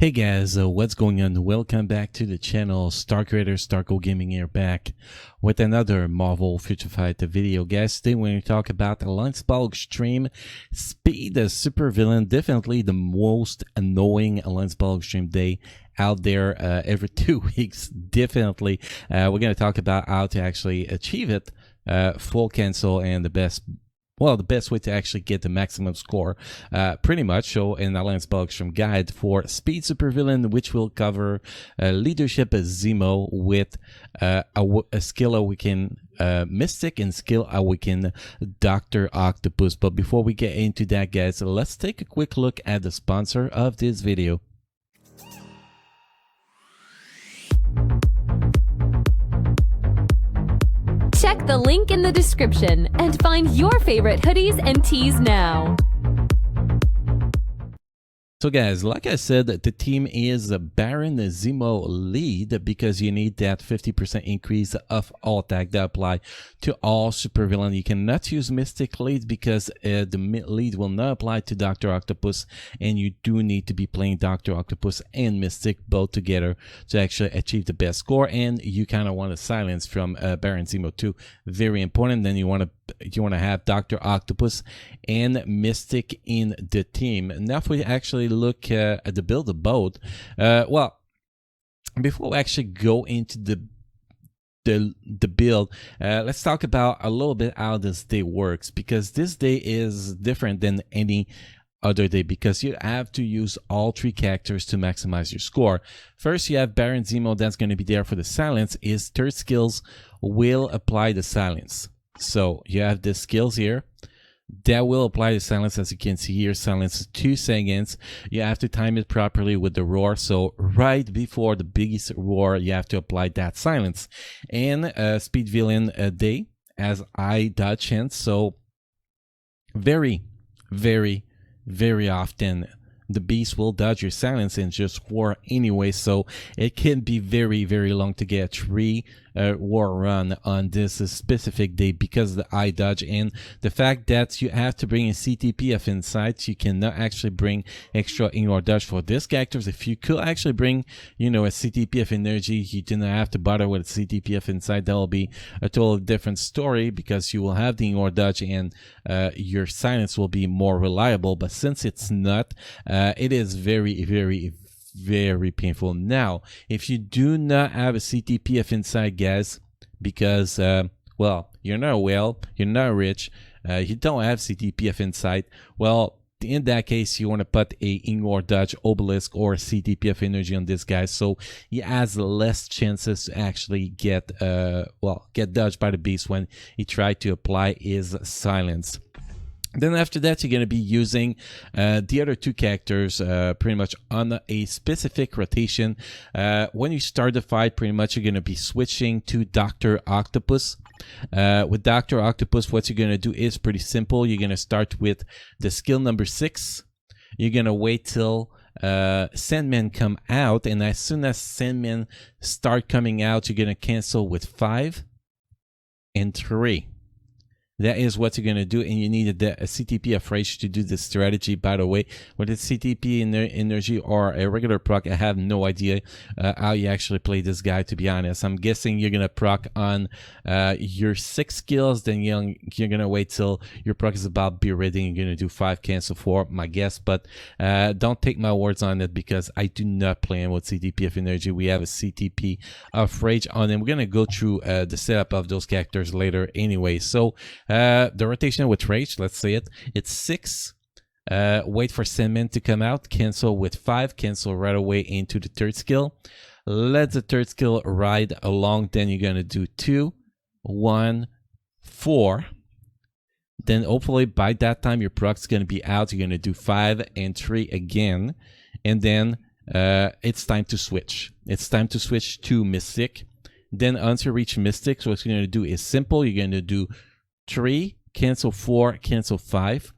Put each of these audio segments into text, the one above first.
Hey guys, what's going on? Welcome back to the channel. Star Creator, Starco Gaming here, back with another Marvel Future Fight video. Guys, today we're going to talk about the Alliance Ball Extreme Speed Supervillain. Definitely the most annoying Alliance Ball Extreme day out there every 2 weeks. Definitely. We're going to talk about how to actually achieve it, full cancel, and the best way to actually get the maximum score, pretty much. So an Alliance Ball Extreme guide for Speed Supervillain, which will cover Leadership Zemo with a skill awaken Mystique and skill awaken Dr. Octopus. But before we get into that, guys, let's take a quick look at the sponsor of this video. Check the link in the description and find your favorite hoodies and tees now. So guys, like I said, the team is Baron Zemo lead because you need that 50% increase of all attack that apply to all supervillain. You cannot use Mystic lead because the lead will not apply to Dr. Octopus, and you do need to be playing Dr. Octopus and Mystic both together to actually achieve the best score. And you kind of want a silence from Baron Zemo too, very important. Then you want to have Dr. Octopus and Mystic in the team. Now if we actually look at the build of both, well, before we actually go into the build, let's talk about a little bit how this day works, because this day is different than any other day because you have to use all three characters to maximize your score. First, you have Baron Zemo, that's going to be there for the silence. His third skills will apply the silence. So you have the skills here that will apply the silence. As you can see here, silence 2 seconds. You have to time it properly with the roar. So right before the biggest roar, you have to apply that silence. And Speed Villain day as I dodge chance. So very often the beast will dodge your silence and just war anyway, so it can be very long to get 3 war run on this specific day because of the eye dodge and the fact that you have to bring a CTP of insight. You cannot actually bring extra ignore dodge for this characters. If you could actually bring, you know, a CTP of energy, you do not have to bother with a CTP of insight. That will be a totally different story because you will have the ignore dodge and your silence will be more reliable. But since it's not, it is very painful. Now, if you do not have a CTP of insight, guys, because well, you're not well, you're not rich, you don't have CTP of insight, well, in that case, you want to put a ignore dodge obelisk or CTP of energy on this guy, so he has less chances to actually get get dodged by the beast when he tried to apply his silence. Then after that, you're going to be using the other 2 characters pretty much on a specific rotation. When you start the fight, pretty much you're going to be switching to Dr. Octopus. With Dr. Octopus, what you're going to do is pretty simple. You're going to start with the skill number 6. You're going to wait till Sandman come out, and as soon as Sandman start coming out, you're going to cancel with 5 and 3. That is what you're going to do, and you need a CTP of Rage to do this strategy. By the way, whether it's CTP energy or a regular proc, I have no idea how you actually play this guy, to be honest. I'm guessing you're going to proc on your 6 skills, then you're going to wait till your proc is about be ready, and you're going to do 5 cancel 4, my guess. But don't take my words on it because I do not play him with CTP of energy. We have a CTP of Rage on him. We're going to go through the setup of those characters later anyway. So the rotation with Rage, let's say it's 6. Wait for Sandman to come out, cancel with 5, cancel right away into the third skill. Let the third skill ride along, then you're going to do 2, 1, 4. Then hopefully by that time your proc's going to be out. You're going to do 5 and 3 again. And then it's time to switch. It's time to switch to Mystic. Then once you reach Mystic, so what you're going to do is simple. You're going to do 3, cancel 4, cancel 5.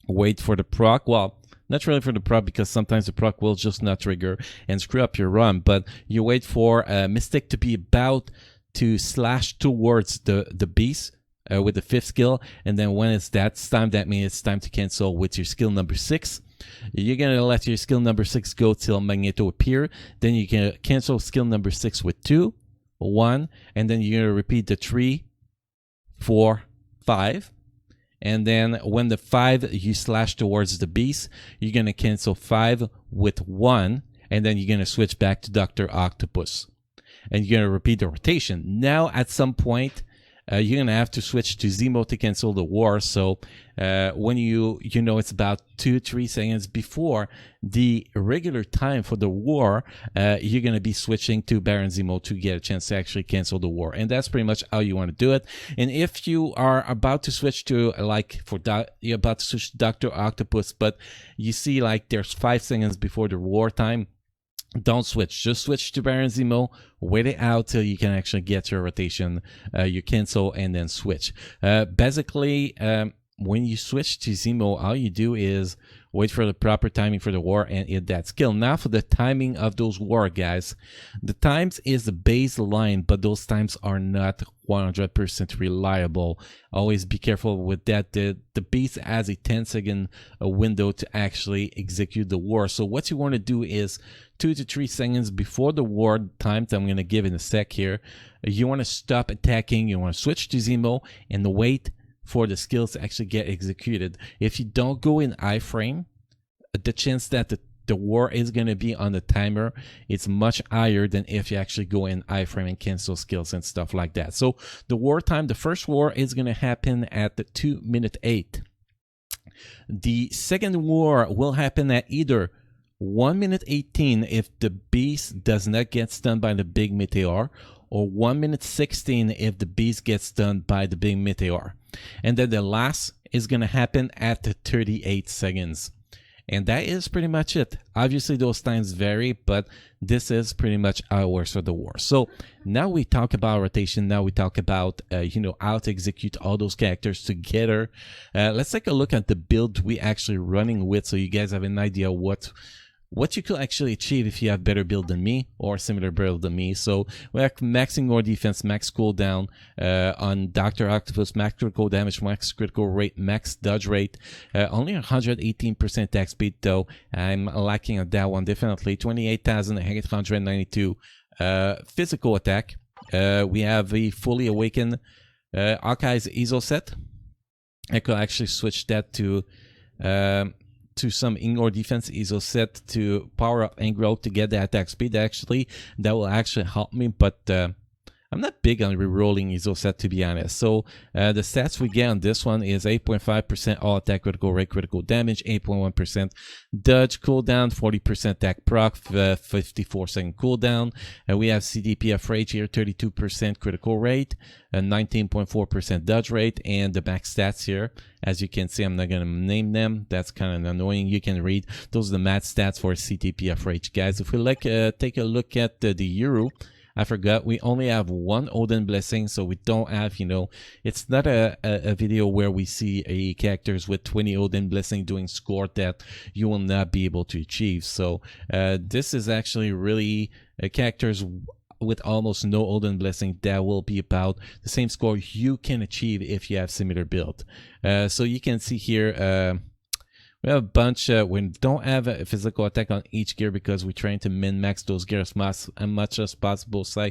Wait for the proc. Well, not really for the proc because sometimes the proc will just not trigger and screw up your run. But you wait for Mystic to be about to slash towards the beast with the 5th skill. And then when it's that time, that means it's time to cancel with your skill number 6. You're going to let your skill number 6 go till Magneto appear. Then you can cancel skill number 6 with 2, 1, and then you're going to repeat the 3, 4, 5. And then when the 5 you slash towards the beast, you're going to cancel 5 with 1, and then you're going to switch back to Dr. Octopus. And you're going to repeat the rotation. Now, at some point, you're going to have to switch to Zemo to cancel the war. So when you know it's about 2-3 seconds before the regular time for the war, you're going to be switching to Baron Zemo to get a chance to actually cancel the war. And that's pretty much how you want to do it. And if you are about to switch to, you're about to switch to Dr. Octopus, but you see like there's 5 seconds before the war time, don't switch. Just switch to Baron Zemo. Wait it out till you can actually get your rotation, you cancel, and then switch. Basically, when you switch to Zemo, all you do is wait for the proper timing for the war and hit that skill. Now for the timing of those war, guys. The times is the baseline, but those times are not 100% reliable. Always be careful with that. The beast has a 10-second window to actually execute the war. So what you want to do is 2 to 3 seconds before the war time that I'm going to give in a sec here, you want to stop attacking. You want to switch to Zemo and wait for the skills to actually get executed. If you don't go in iframe, the chance that the war is going to be on the timer, it's much higher than if you actually go in iframe and cancel skills and stuff like that. So the war time, the first war is going to happen at the 2:08. The second war will happen at either 1:18 if the beast does not get stunned by the big meteor, or 1:16 if the beast gets stunned by the big meteor. And then the last is going to happen at the 38 seconds. And that is pretty much it. Obviously, those times vary, but this is pretty much how it works for the war. So now we talk about rotation. Now we talk about, how to execute all those characters together. Let's take a look at the build we actually running with so you guys have an idea what you could actually achieve if you have better build than me or similar build than me. So we have maxing more defense, max cooldown on Dr. Octopus, max critical damage, max critical rate, max dodge rate, only 118% attack speed though. I'm lacking on that one definitely. 28,892 physical attack. We have a fully awakened Hawkeye's ESO set. I could actually switch that to some in-or defense ESO set to power up and grow to get the attack speed. Actually, that will actually help me, but I'm not big on rerolling ESO set, to be honest. So the stats we get on this one is 8.5% all attack critical rate, critical damage, 8.1% dodge cooldown, 40% attack proc, 54-second cooldown. We have CDPF rage here, 32% critical rate, 19.4% dodge rate, and the max stats here. As you can see, I'm not going to name them. That's kind of annoying. You can read. Those are the max stats for CDPF rage, guys. If we take a look at the Euro, I forgot we only have one Odin blessing, so we don't have, it's not a video where we see a characters with 20 Odin blessing doing score that you will not be able to achieve. So this is actually really characters with almost no Odin blessing that will be about the same score you can achieve if you have similar build. So you can see here we have a bunch. We don't have a physical attack on each gear because we're trying to min-max those gears as much as possible. So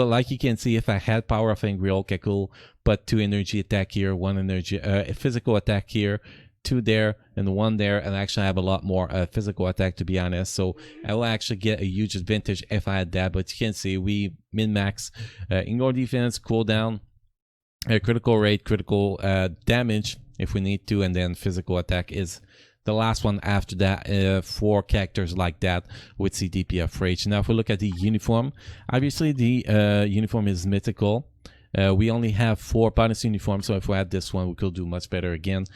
like you can see, if I had power of Angry Hulk, I could put 2 energy attack here, 1 energy physical attack here, 2 there, and 1 there, and I actually have a lot more physical attack, to be honest. So I will actually get a huge advantage if I had that. But you can see we min-max in-or defense, cooldown, critical rate, critical damage if we need to, and then physical attack is the last one after that for characters like that with CDPF rage. Now if we look at the uniform, obviously the uniform is mythical. We only have 4 bonus uniforms, so if we had this one we could do much better again.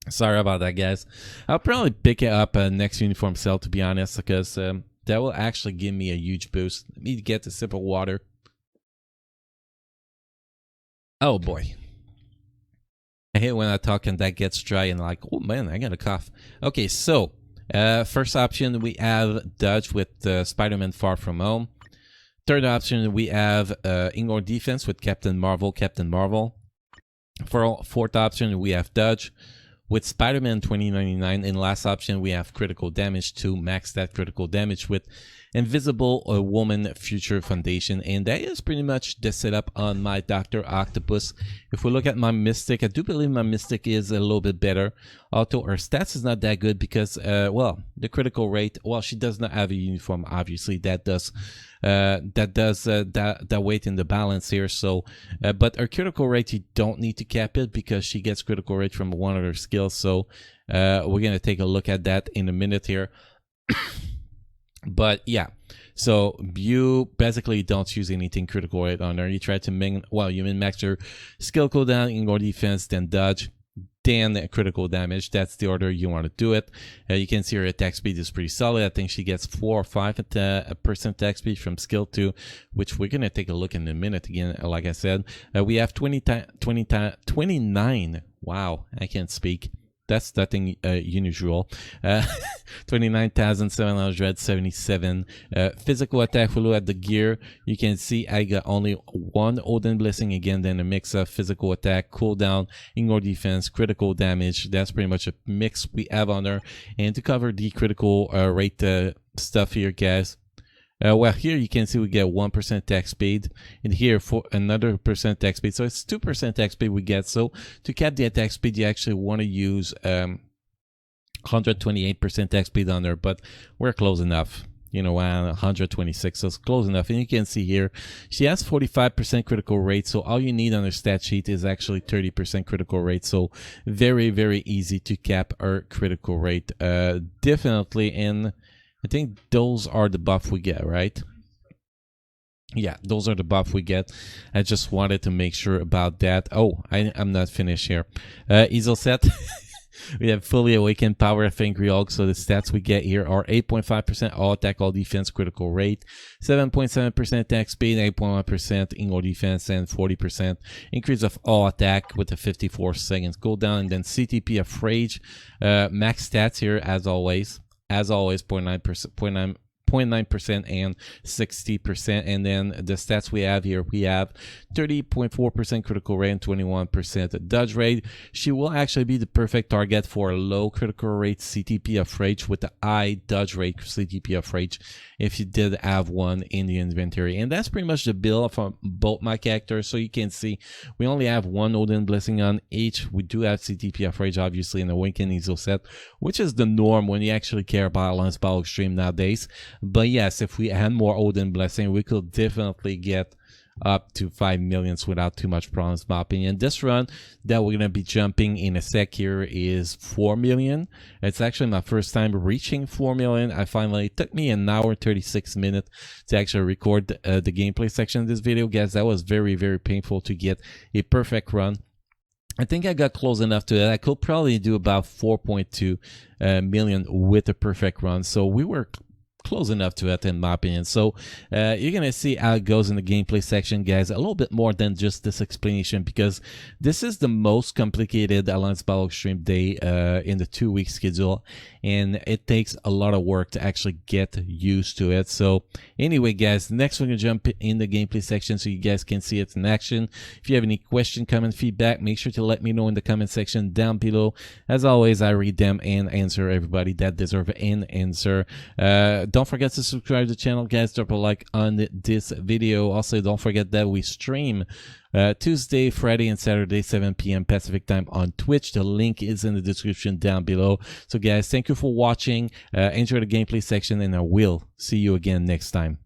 Sorry about that, guys. I'll probably pick it up next uniform sale, to be honest, because that will actually give me a huge boost. Let me get a sip of water. Oh boy, I hate when I talk and that gets dry and like, oh man, I got a cough. Okay, so first option we have dodge with Spider-Man Far From Home. Third option we have in-or defense with Captain Marvel. For fourth option we have dodge with Spider-Man 2099. In last option, we have critical damage to max that critical damage with Invisible Woman Future Foundation, and that is pretty much the setup on my Dr. Octopus. If we look at my Mystique, I do believe my Mystique is a little bit better, although her stats is not that good because, well, the critical rate, well, she does not have a uniform, obviously. That does that weight in the balance here. So, but her critical rate, you don't need to cap it because she gets critical rate from one of her skills. So, we're gonna take a look at that in a minute here. But yeah, so you basically don't use anything critical rate on her. You try to you min-max your skill cooldown, ignore defense, then dodge, then critical damage. That's the order you want to do it. You can see her attack speed is pretty solid. I think she gets 4 or 5% attack speed from skill 2, which we're gonna take a look in a minute again. Like I said, we have 29. Wow, I can't speak. That's nothing unusual. 29,777 physical attack. If we look at the gear, you can see I got only 1 Odin Blessing, again, then a mix of physical attack, cooldown, ignore defense, critical damage. That's pretty much a mix we have on her. And to cover the critical rate stuff here, guys, well, here you can see we get 1% attack speed, and here for another percent attack speed. So it's 2% attack speed we get. So to cap the attack speed, you actually want to use 128% attack speed on her, but we're close enough. You know, 126, so it's close enough. And you can see here, she has 45% critical rate. So all you need on her stat sheet is actually 30% critical rate. So very, very easy to cap her critical rate. Definitely in... I think those are the buff we get, right? Yeah, those are the buff we get. I just wanted to make sure about that. Oh, I'm not finished here. Easel set. We have fully awakened power of Angry Hulk. So the stats we get here are 8.5% all attack, all defense, critical rate, 7.7% attack speed, 8.1% in all defense, and 40% increase of all attack with a 54 seconds cooldown. And then CTP of Rage, max stats here as always. 0.9% and 60%. And then the stats we have here, we have 30.4% critical rate and 21% dodge rate. She will actually be the perfect target for a low critical rate CTP of Rage with the high dodge rate CTP of Rage if you did have one in the inventory. And that's pretty much the build for both my characters. So you can see we only have 1 Odin Blessing on each. We do have CTP of Rage, obviously, in the Awakened Easel set, which is the norm when you actually care about Alliance Battle Extreme nowadays. But yes, if we had more Odin Blessing, we could definitely get up to 5 millions without too much problems, in my opinion. This run that we're going to be jumping in a sec here is 4 million. It's actually my first time reaching 4 million. It took me an hour 36 minutes to actually record the gameplay section of this video, guys. That was very, very painful to get a perfect run. I think I got close enough to it. I could probably do about 4.2 million with a perfect run. So we were close enough to it, in my opinion. So you're gonna see how it goes in the gameplay section, guys, a little bit more than just this explanation, because this is the most complicated Alliance Battle Extreme day in the 2-week schedule, and it takes a lot of work to actually get used to it. So anyway, guys, next we're gonna jump in the gameplay section so you guys can see it in action. If you have any question, comment, feedback, make sure to let me know in the comment section down below. As always, I read them and answer everybody that deserve an answer. Don't forget to subscribe to the channel, guys. Drop a like on this video. Also, don't forget that we stream Tuesday, Friday, and Saturday, 7 p.m. Pacific time on Twitch. The link is in the description down below. So, guys, thank you for watching. Enjoy the gameplay section, and I will see you again next time.